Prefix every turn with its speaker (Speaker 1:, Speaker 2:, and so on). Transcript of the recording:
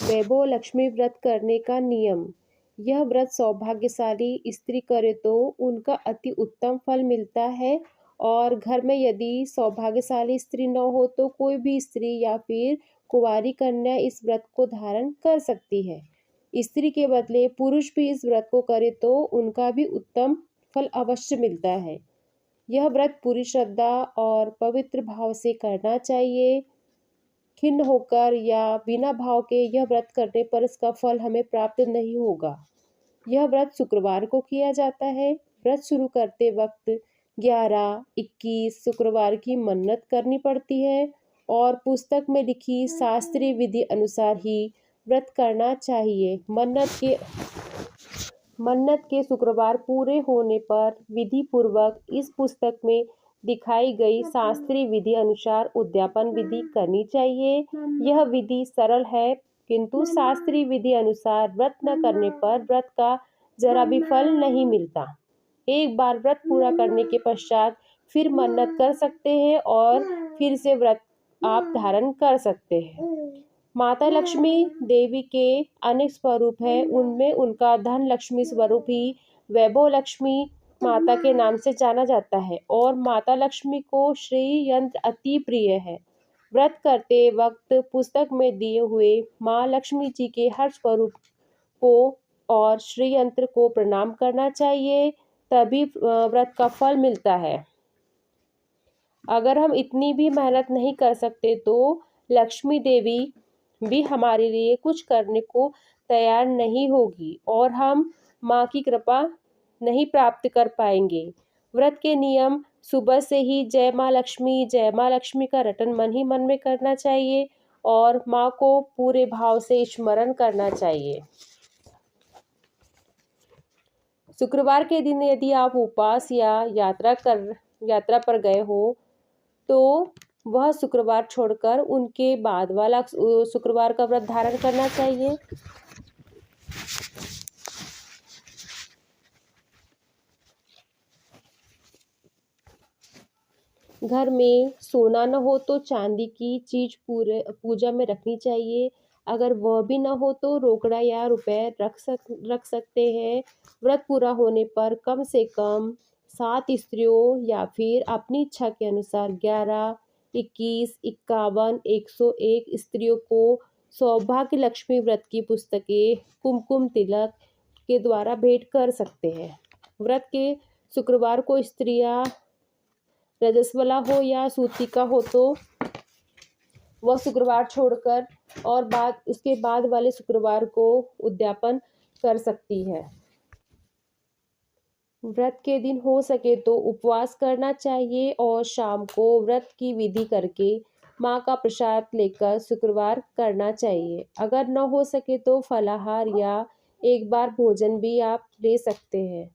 Speaker 1: वैभव लक्ष्मी व्रत करने का नियम। यह व्रत सौभाग्यशाली स्त्री करे तो उनका अति उत्तम फल मिलता है। और घर में यदि सौभाग्यशाली स्त्री न हो तो कोई भी स्त्री या फिर कुंवारी कन्या इस व्रत को धारण कर सकती है। स्त्री के बदले पुरुष भी इस व्रत को करे तो उनका भी उत्तम फल अवश्य मिलता है। यह व्रत पूरी श्रद्धा और पवित्र भाव से करना चाहिए। खिन्न होकर या बिना भाव के यह व्रत करने पर इसका फल हमें प्राप्त नहीं होगा। यह व्रत शुक्रवार को किया जाता है। व्रत शुरू करते वक्त 11, 21 शुक्रवार की मन्नत करनी पड़ती है और पुस्तक में लिखी शास्त्रीय विधि अनुसार ही व्रत करना चाहिए। मन्नत के शुक्रवार पूरे होने पर विधि पूर्वक इस पुस्तक में दिखाई गई शास्त्रीय विधि अनुसार उद्यापन विधि करनी चाहिए। यह विधि सरल है किंतु शास्त्रीय विधि अनुसार व्रत न करने पर व्रत का जरा भी फल नहीं मिलता। एक बार व्रत पूरा करने के पश्चात फिर मन्नत कर सकते हैं और फिर से व्रत आप धारण कर सकते हैं। माता लक्ष्मी देवी के अनेक स्वरूप हैं, उनमें उनका धन लक्ष्मी स्वरूप ही वैभव लक्ष्मी माता के नाम से जाना जाता है और माता लक्ष्मी को श्री यंत्र अति प्रिय है। व्रत करते वक्त पुस्तक में दिए हुए माँ लक्ष्मी जी के हर स्वरूप को और श्री यंत्र को प्रणाम करना चाहिए, तभी व्रत का फल मिलता है। अगर हम इतनी भी मेहनत नहीं कर सकते तो लक्ष्मी देवी भी हमारे लिए कुछ करने को तैयार नहीं होगी और हम माँ की कृपा नहीं प्राप्त कर पाएंगे। व्रत के नियम: सुबह से ही जय माँ लक्ष्मी का रटन मन ही मन में करना चाहिए और माँ को पूरे भाव से स्मरण करना चाहिए। शुक्रवार के दिन यदि आप उपवास या यात्रा पर गए हो तो वह शुक्रवार छोड़कर उनके बाद वाला शुक्रवार का व्रत धारण करना चाहिए। घर में सोना न हो तो चांदी की चीज पूजा में रखनी चाहिए। अगर वह भी न हो तो रोकड़ा या रुपए रख सकते हैं। व्रत पूरा होने पर कम से कम 7 स्त्रियों या फिर अपनी इच्छा के अनुसार 11, 21, 51, 101 स्त्रियों को सौभाग्य लक्ष्मी व्रत की पुस्तकें कुमकुम तिलक के द्वारा भेंट कर सकते हैं। व्रत के शुक्रवार को स्त्रियां रजस्वला हो या सूतिका हो तो वह शुक्रवार छोड़कर और उसके बाद वाले शुक्रवार को उद्यापन कर सकती है। व्रत के दिन हो सके तो उपवास करना चाहिए और शाम को व्रत की विधि करके माँ का प्रसाद लेकर शुक्रवार करना चाहिए। अगर न हो सके तो फलाहार या एक बार भोजन भी आप ले सकते हैं।